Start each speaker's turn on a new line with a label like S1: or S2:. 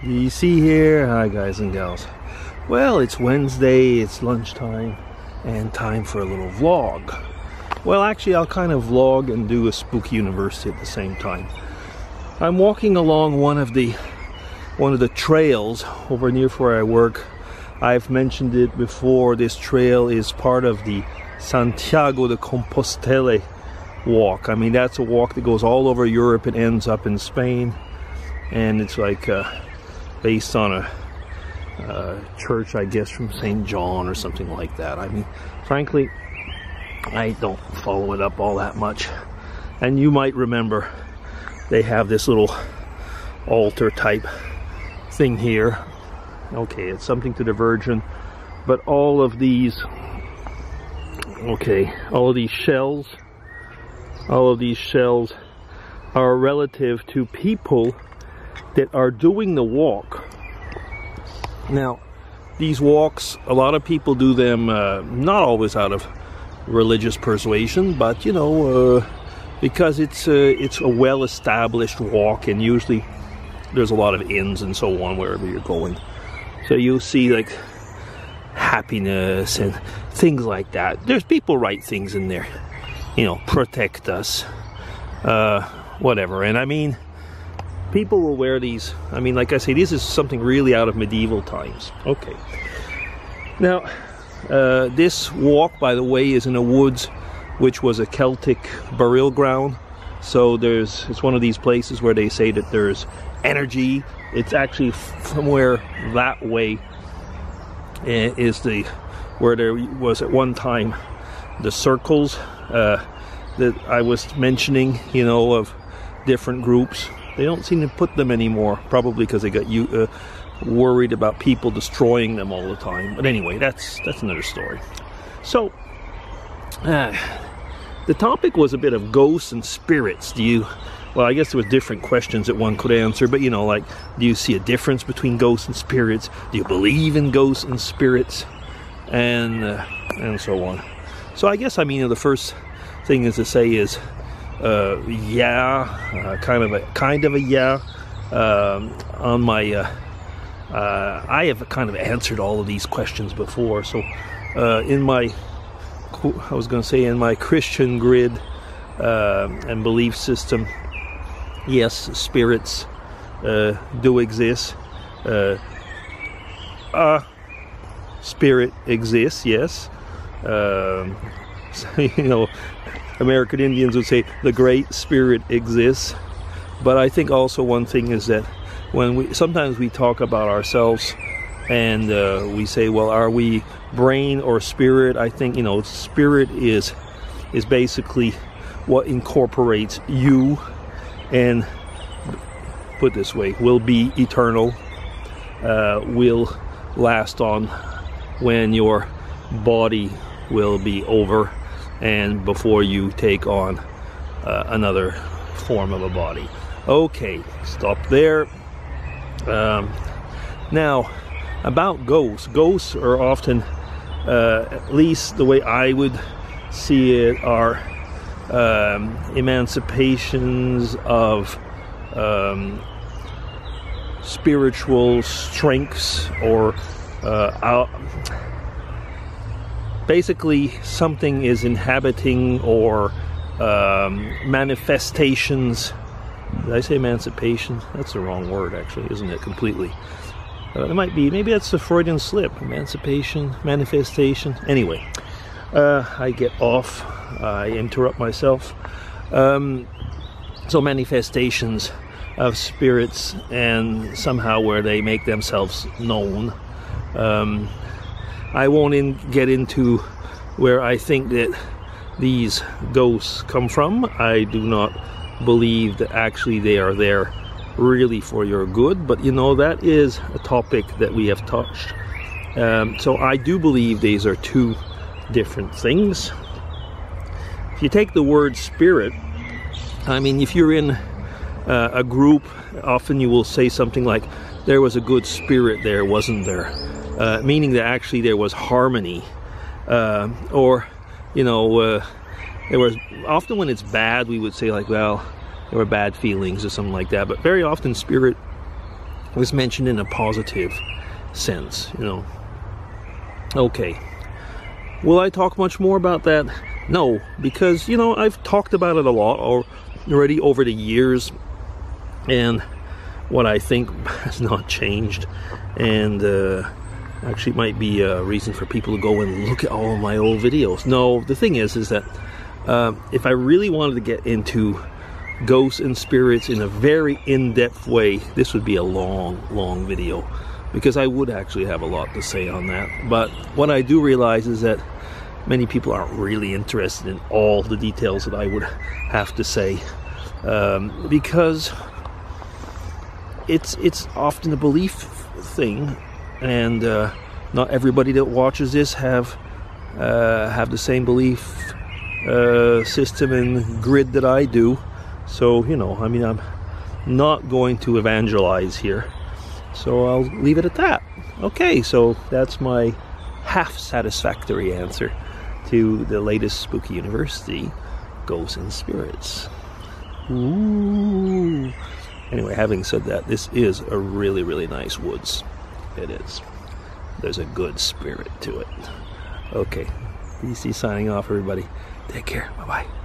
S1: Do you see here? Hi guys and gals. Well, it's Wednesday, it's lunchtime, and time for a little vlog. Well, actually I'll kind of vlog and do a SpookyUniversity at the same time. I'm walking along one of the trails over near where I work. I've mentioned it before. This trail is part of the Santiago de Compostela walk. I mean, that's a walk that goes all over Europe and ends up in Spain, and it's like based on a church, I guess, from St. John or something like that. I mean, frankly, I don't follow it up all that much. And you might remember they have this little altar type thing here. Okay, it's something to the Virgin, but all of these shells are relative to people that are doing the walk. Now, these walks, a lot of people do them not always out of religious persuasion, but you know, because it's a well-established walk, and usually there's a lot of inns and so on wherever you're going. So you'll see like happiness and things like that. There's people write things in there, you know, protect us, whatever. And I mean, people will wear these. I mean, like I say, this is something really out of medieval times. Okay. Now, this walk, by the way, is in a woods which was a Celtic burial ground. So it's one of these places where they say that there's energy. It's actually somewhere that way is where there was at one time the circles that I was mentioning, you know, of different groups. They don't seem to put them anymore, probably because they got worried about people destroying them all the time. But anyway, that's another story. So, the topic was a bit of ghosts and spirits. Well, I guess there was different questions that one could answer, but you know, like, do you see a difference between ghosts and spirits? Do you believe in ghosts and spirits? And so on. So I guess, I mean, the first thing is to say is, yeah, kind of a yeah. On my, I have kind of answered all of these questions before. So, in my Christian grid and belief system, yes, spirits do exist. Spirit exists, yes. You know, American Indians would say the Great Spirit exists. But I think also one thing is that when sometimes we talk about ourselves and we say, well, are we brain or spirit? I think, you know, spirit is basically what incorporates you, and put this way, will be eternal, will last on when your body will be over and before you take on another form of a body. Okay, stop there. Now, about ghosts. Ghosts are often, at least the way I would see it, are emancipations of spiritual strengths, or basically something is inhabiting, or manifestations. Did I say emancipation? That's the wrong word, actually, isn't it? Completely. It might be. Maybe that's a Freudian slip. Emancipation, manifestation. Anyway, I get off. I interrupt myself. So manifestations of spirits, and somehow where they make themselves known. I won't get into where I think that these ghosts come from. I do not believe that actually they are there really for your good, but you know, that is a topic that we have touched. So I do believe these are two different things. If you take the word spirit, I mean, if you're in a group, often you will say something like, there was a good spirit there, wasn't there? Meaning that actually there was harmony, or you know, there was often, when it's bad, we would say like, well, there were bad feelings or something like that. But very often spirit was mentioned in a positive sense, you know. Okay. Will I talk much more about that? No, because, you know, I've talked about it a lot already over the years, and what I think has not changed, and actually it might be a reason for people to go and look at all of my old videos. No, the thing is that if I really wanted to get into ghosts and spirits in a very in-depth way, this would be a long video, because I would actually have a lot to say on that. But what I do realize is that many people aren't really interested in all the details that I would have to say, because it's often a belief thing, and not everybody that watches this have the same belief system and grid that I do. So, you know, I mean, I'm not going to evangelize here, so I'll leave it at that. Okay, so that's my half satisfactory answer to the latest SpookyUniversity Ghosts and Spirits. Ooh. Anyway, having said that, this is a really nice woods. It is. There's a good spirit to it. Okay, DC signing off, everybody. Take care. Bye-bye.